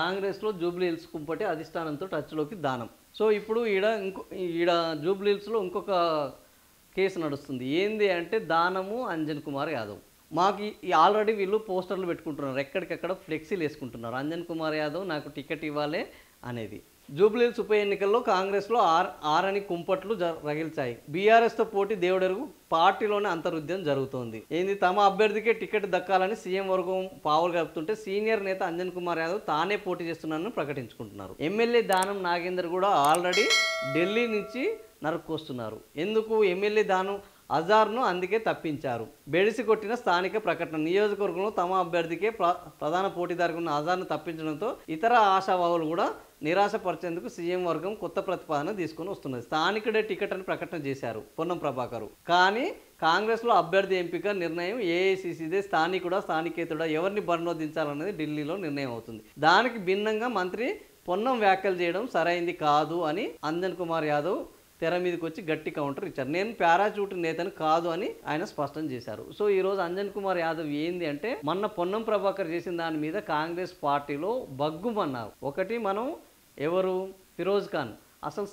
కాంగ్రెస్లో Jubilee hills కుంపటి అధిష్టానంతో టచ్లోకి దానం. సో ఇప్పుడు ఈడ జూబ్లీ హిల్స్లో ఇంకొక కేసు నడుస్తుంది. ఏంది అంటే దానము అంజన్ కుమార్ యాదవ్. మాకు ఆల్రెడీ వీళ్ళు పోస్టర్లు పెట్టుకుంటున్నారు, ఎక్కడికక్కడ ఫ్లెక్సీలు వేసుకుంటున్నారు, అంజన్ కుమార్ యాదవ్ నాకు టికెట్ ఇవ్వాలి అనేది. జూబ్లీహిల్స్ ఉప ఎన్నికల్లో కాంగ్రెస్లో ఆరని కుంపట్లు రగిల్చాయి. బీఆర్ఎస్తో పోటీ దేవుడెరుగు, పార్టీలోనే అంతర్యుద్ధం జరుగుతోంది. ఏంది తమ అభ్యర్థికే టికెట్ దక్కాలని సీఎం వర్గం పావులు కలుపుతుంటే సీనియర్ నేత అంజన్ కుమార్ యాదవ్ తానే పోటీ చేస్తున్నానని ప్రకటించుకుంటున్నారు. ఎమ్మెల్యే దానం నాగేందర్ కూడా ఆల్రెడీ ఢిల్లీ నుంచి నరుక్కొస్తున్నారు. ఎందుకు ఎమ్మెల్యే దానం అజార్ను అందుకే తప్పించారు. బెడిసి కొట్టిన స్థానిక ప్రకటన, నియోజకవర్గంలో తమ అభ్యర్థికే ప్రధాన పోటీదారుగా ఉన్న అజార్ను తప్పించడంతో ఇతర ఆశావాహులు కూడా నిరాశపరిచేందుకు సీఎం వర్గం కొత్త ప్రతిపాదన తీసుకొని వస్తున్నది. స్థానికుడే టికెట్ అని ప్రకటన చేశారు పొన్నం ప్రభాకర్. కానీ కాంగ్రెస్లో అభ్యర్థి ఎంపిక నిర్ణయం ఏఐసీసీదే. స్థానికేతుడా ఎవరిని బరినొద్దించాలనేది ఢిల్లీలో నిర్ణయం అవుతుంది. దానికి భిన్నంగా మంత్రి పొన్నం వ్యాఖ్యలు చేయడం సరైంది కాదు అని అంజన్ కుమార్ యాదవ్ తెర మీదకి వచ్చి గట్టి కౌంటర్ ఇచ్చారు. నేను పారాచూట్ నేతను కాదు అని ఆయన స్పష్టం చేశారు. సో ఈరోజు అంజన్ కుమార్ యాదవ్ ఏంది అంటే మొన్న పొన్నం ప్రభాకర్ చేసిన దాని మీద కాంగ్రెస్ పార్టీలో బగ్గుమన్నారు. ఒకటి మనం ఎవరు ఫిరోజ్ ఖాన్, అసలు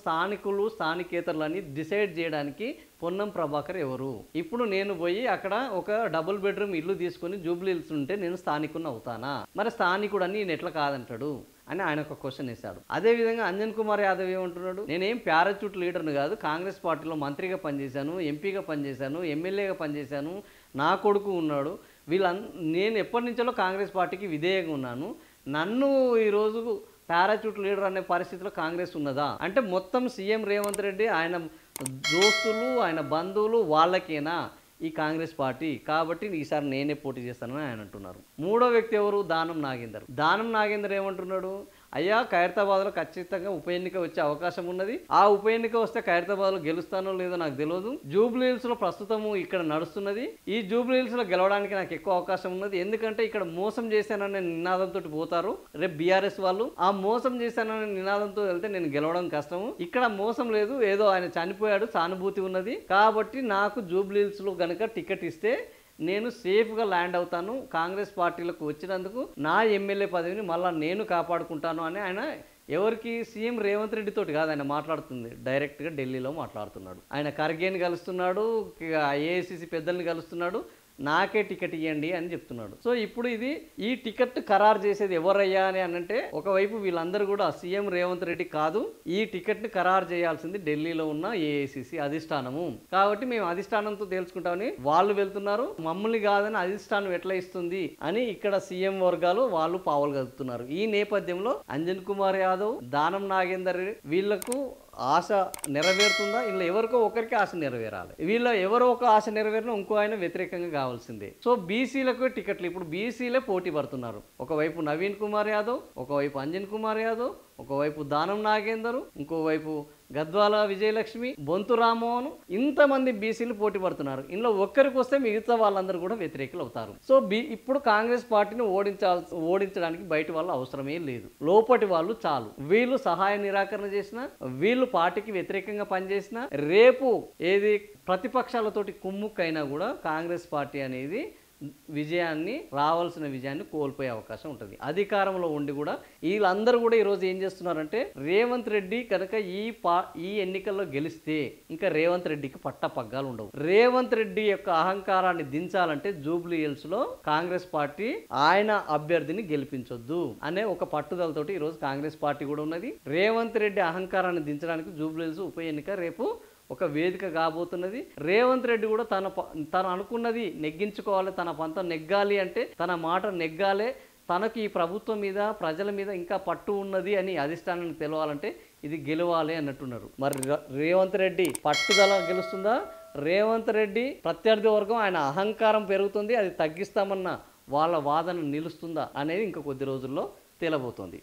స్థానికేతరులని డిసైడ్ చేయడానికి పొన్నం ప్రభాకర్ ఎవరు? ఇప్పుడు నేను పోయి అక్కడ ఒక డబుల్ బెడ్రూమ్ ఇల్లు తీసుకొని జూబ్లీహిల్స్ ఉంటే నేను స్థానికుని అవుతానా? మరి స్థానికుడు అని నేను ఎట్లా కాదంటాడు అని ఆయన ఒక క్వశ్చన్ వేశాడు. అదేవిధంగా అంజన్ కుమార్ యాదవ్ ఏమంటున్నాడు, నేనేం పారాచూట్ లీడర్ని కాదు, కాంగ్రెస్ పార్టీలో మంత్రిగా పనిచేశాను, ఎంపీగా పనిచేశాను, ఎమ్మెల్యేగా పనిచేశాను, నా కొడుకు ఉన్నాడు, నేను ఎప్పటి నుంచో కాంగ్రెస్ పార్టీకి విధేయంగా ఉన్నాను, నన్ను ఈరోజు పారాచూట్ లీడర్ అనే పరిస్థితిలో కాంగ్రెస్ ఉన్నదా అంటే మొత్తం సీఎం రేవంత్ రెడ్డి ఆయన దోస్తులు ఆయన బంధువులు వాళ్ళకేనా ఈ కాంగ్రెస్ పార్టీ? కాబట్టి ఈసారి నేనే పోటీ చేస్తానని ఆయన అంటున్నారు. మూడో వ్యక్తి ఎవరు? దానం నాగేందర్ ఏమంటున్నాడు, అయ్యా ఖైరతాబాద్లో ఖచ్చితంగా ఉప ఎన్నిక వచ్చే అవకాశం ఉన్నది, ఆ ఉప ఎన్నిక వస్తే ఖైరతాబాద్లో గెలుస్తానో లేదో నాకు తెలియదు, జూబ్లీహిల్స్లో ప్రస్తుతము ఇక్కడ నడుస్తున్నది, ఈ జూబ్లీహిల్స్లో గెలవడానికి నాకు ఎక్కువ అవకాశం ఉన్నది, ఎందుకంటే ఇక్కడ మోసం చేశాననే నినాదంతో పోతారు రేపు బీఆర్ఎస్ వాళ్ళు, ఆ మోసం చేశాననే నినాదంతో వెళ్తే నేను గెలవడం కష్టము, ఇక్కడ మోసం లేదు, ఏదో ఆయన చనిపోయాడు సానుభూతి ఉన్నది, కాబట్టి నాకు జూబ్లీహిల్స్లో గనక టికెట్ ఇస్తే నేను సేఫ్గా ల్యాండ్ అవుతాను, కాంగ్రెస్ పార్టీలకు వచ్చినందుకు నా ఎమ్మెల్యే పదవిని మళ్ళీ నేను కాపాడుకుంటాను అని ఆయన ఎవరికి? సీఎం రేవంత్ రెడ్డి తోటి కాదు ఆయన మాట్లాడుతుంది, డైరెక్ట్గా ఢిల్లీలో మాట్లాడుతున్నాడు. ఆయన ఖర్గేని కలుస్తున్నాడు, ఏఐసీసీ పెద్దల్ని కలుస్తున్నాడు, నాకే టికెట్ ఇవ్వండి అని చెప్తున్నాడు. సో ఇప్పుడు ఈ టికెట్ ఖరారు చేసేది ఎవరయ్యా అని అంటే ఒకవైపు వీళ్ళందరూ కూడా సీఎం రేవంత్ రెడ్డి కాదు, ఈ టికెట్ని ఖరారు చేయాల్సింది ఢిల్లీలో ఉన్న ఏఐసీసీ అధిష్టానము, కాబట్టి మేము అధిష్టానంతో తేల్చుకుంటామని వాళ్ళు వెళ్తున్నారు, మమ్మల్ని కాదని అధిష్టానం ఎట్లా ఇస్తుంది అని ఇక్కడ సీఎం వర్గాలు వాళ్ళు పావులు కలుపుతున్నారు. ఈ నేపథ్యంలో అంజన్ కుమార్ యాదవ్, దానం నాగేందర్ వీళ్లకు ఆశ నెరవేరుతుందా? ఇలా ఎవరికో ఒకరికి ఆశ నెరవేరాలి, వీళ్ళ ఎవరో ఒక ఆశ నెరవేరినా ఇంకో ఆయన వ్యతిరేకంగా కావాల్సిందే. సో బీసీలకు టికెట్లు ఇప్పుడు బీసీలే పోటీ పడుతున్నారు, ఒకవైపు నవీన్ కుమార్ యాదవ్, ఒకవైపు అంజన్ కుమార్ యాదవ్, ఒకవైపు దానం నాగేందర్, ఇంకోవైపు గద్వాల విజయలక్ష్మి, బొంతు రామ్మోహన్, ఇంతమంది బీసీలు పోటీ పడుతున్నారు. ఇందులో ఒక్కరికి వస్తే మిగతా వాళ్ళందరూ కూడా వ్యతిరేకులు అవుతారు. సో ఇప్పుడు కాంగ్రెస్ పార్టీని ఓడించడానికి బయట వాళ్ళు అవసరమే లేదు, లోపటి వాళ్ళు చాలు. వీళ్ళు సహాయ నిరాకరణ చేసినా, వీళ్ళు పార్టీకి వ్యతిరేకంగా పనిచేసినా, రేపు ఏది ప్రతిపక్షాలతోటి కుమ్ముక్కైనా కూడా కాంగ్రెస్ పార్టీ అనేది రావాల్సిన విజయాన్ని కోల్పోయే అవకాశం ఉంటుంది. అధికారంలో ఉండి కూడా వీళ్ళందరూ కూడా ఈరోజు ఏం చేస్తున్నారంటే రేవంత్ రెడ్డి కనుక ఈ ఎన్నికల్లో గెలిస్తే ఇంకా రేవంత్ రెడ్డికి పట్టపగ్గాలు ఉండవు. రేవంత్ రెడ్డి యొక్క అహంకారాన్ని దించాలంటే జూబ్లీహిల్స్ లో కాంగ్రెస్ పార్టీ ఆయన అభ్యర్థిని గెలిపించొద్దు అనే ఒక పట్టుదలతోటి ఈరోజు కాంగ్రెస్ పార్టీ కూడా ఉన్నది. రేవంత్ రెడ్డి అహంకారాన్ని దించడానికి జూబ్లీహిల్స్ ఉప ఎన్నిక రేపు ఒక వేదిక కాబోతున్నది. రేవంత్ రెడ్డి కూడా తను అనుకున్నది నెగ్గించుకోవాలి, తన పంతం నెగ్గాలి అంటే తన మాట నెగ్గాలే, తనకు ఈ ప్రభుత్వం మీద ప్రజల మీద ఇంకా పట్టు ఉన్నది అని అధిష్టానానికి తెలవాలంటే ఇది గెలవాలి అన్నట్టున్నారు. మరి రేవంత్ రెడ్డి పట్టుదల గెలుస్తుందా? రేవంత్ రెడ్డి ప్రత్యర్థి వర్గం ఆయన అహంకారం పెరుగుతుంది, అది తగ్గిస్తామన్న వాళ్ళ వాదన నిలుస్తుందా అనేది ఇంకా కొద్ది రోజుల్లో తేలబోతోంది.